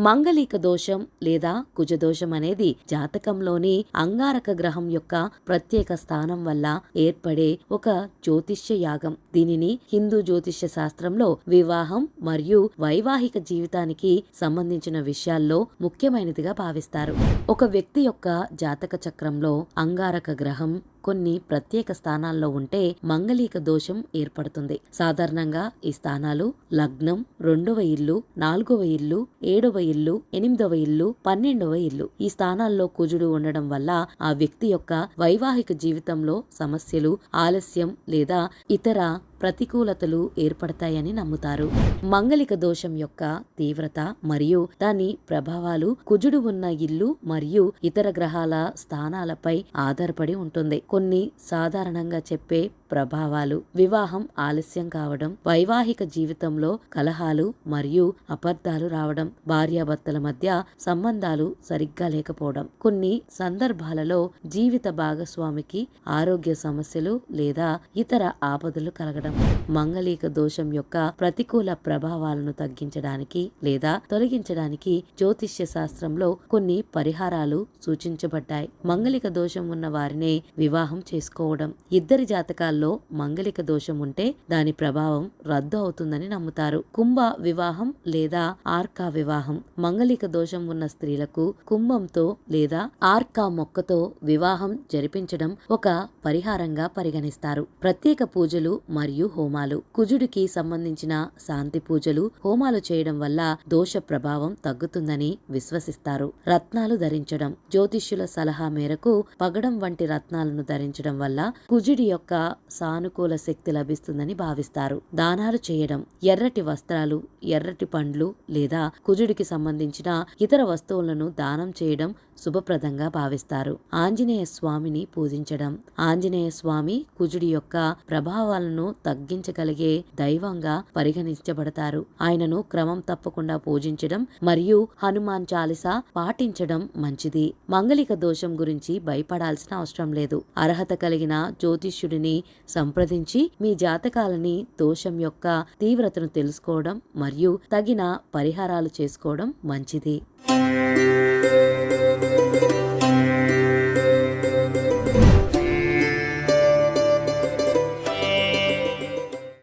మంగళిక దోషం లేదా కుజదోషం అనేది జాతకంలోని అంగారక గ్రహం యొక్క ప్రత్యేక స్థానం వల్ల ఏర్పడే ఒక జ్యోతిష్య యాగం. దీనిని హిందూ జ్యోతిష్య శాస్త్రంలో వివాహం మరియు వైవాహిక జీవితానికి సంబంధించిన విషయాల్లో ముఖ్యమైనదిగా భావిస్తారు. ఒక వ్యక్తి యొక్క జాతక చక్రంలో అంగారక గ్రహం కొన్ని ప్రత్యేక స్థానాల్లో ఉంటే మంగళిక దోషం ఏర్పడుతుంది. సాధారణంగా ఈ స్థానాలు లగ్నం, 2వ ఇల్లు, 4వ ఇల్లు, 7వ ఇల్లు, 8వ ఇల్లు, 12వ ఇల్లు. ఈ స్థానాల్లో కుజుడు ఉండడం వల్ల ఆ వ్యక్తి యొక్క వైవాహిక జీవితంలో సమస్యలు, ఆలస్యం లేదా ఇతర ప్రతికూలతలు ఏర్పడతాయని నమ్ముతారు. మంగళిక దోషం యొక్క తీవ్రత మరియు దాని ప్రభావాలు కుజుడు ఉన్న ఇల్లు మరియు ఇతర గ్రహాల స్థానాలపై ఆధారపడి ఉంటుంది. కొన్ని సాధారణంగా చెప్పే ప్రభావాలు: వివాహం ఆలస్యం కావడం, వైవాహిక జీవితంలో కలహాలు మరియు అబద్ధాలు రావడం, భార్యాభర్తల మధ్య సంబంధాలు సరిగ్గా లేకపోవడం, కొన్ని సందర్భాలలో జీవిత భాగస్వామికి ఆరోగ్య సమస్యలు లేదా ఇతర ఆపదలు కలగడం. మంగళిక దోషం యొక్క ప్రతికూల ప్రభావాలను తగ్గించడానికి లేదా తొలగించడానికి జ్యోతిష్య శాస్త్రంలో కొన్ని పరిహారాలు సూచించబడ్డాయి. మంగళిక దోషం ఉన్న వారినే వివాహం చేసుకోవడం. ఇద్దరి జాతకాల్లో మంగళిక దోషం ఉంటే దాని ప్రభావం రద్దు అవుతుందని నమ్ముతారు. కుంభ వివాహం లేదా ఆర్కా వివాహం. మంగళిక దోషం ఉన్న స్త్రీలకు కుంభంతో లేదా ఆర్కా మొక్కతో వివాహం జరిపించడం ఒక పరిహారంగా పరిగణిస్తారు. ప్రత్యేక పూజలు మరియు హోమాలు. కుజుడికి సంబంధించిన శాంతి పూజలు, హోమాలు చేయడం వల్ల దోష ప్రభావం తగ్గుతుందని విశ్వసిస్తారు. రత్నాలు ధరించడం. జ్యోతిష్యుల సలహా మేరకు పగడం వంటి రత్నాలను ధరించడం వల్ల కుజుడి యొక్క సానుకూల శక్తి లభిస్తుందని భావిస్తారు. దానాలు చేయడం. ఎర్రటి వస్త్రాలు, ఎర్రటి పండ్లు లేదా కుజుడికి సంబంధించిన ఇతర వస్తువులను దానం చేయడం శుభప్రదంగా భావిస్తారు. ఆంజనేయ స్వామిని పూజించడం. ఆంజనేయ స్వామి కుజుడి యొక్క ప్రభావాలను తగ్గించగలిగే దైవంగా పరిగణించబడతారు. ఆయనను క్రమం తప్పకుండా పూజించడం మరియు హనుమాన్ చాలీసా పాటించడం మంచిది. మంగళిక దోషం గురించి భయపడాల్సిన అవసరం లేదు. అర్హత కలిగిన జ్యోతిష్యుడిని సంప్రదించి మీ జాతకాలని, దోషం యొక్క తీవ్రతను తెలుసుకోవడం మరియు తగిన పరిహారాలు చేసుకోవడం మంచిది.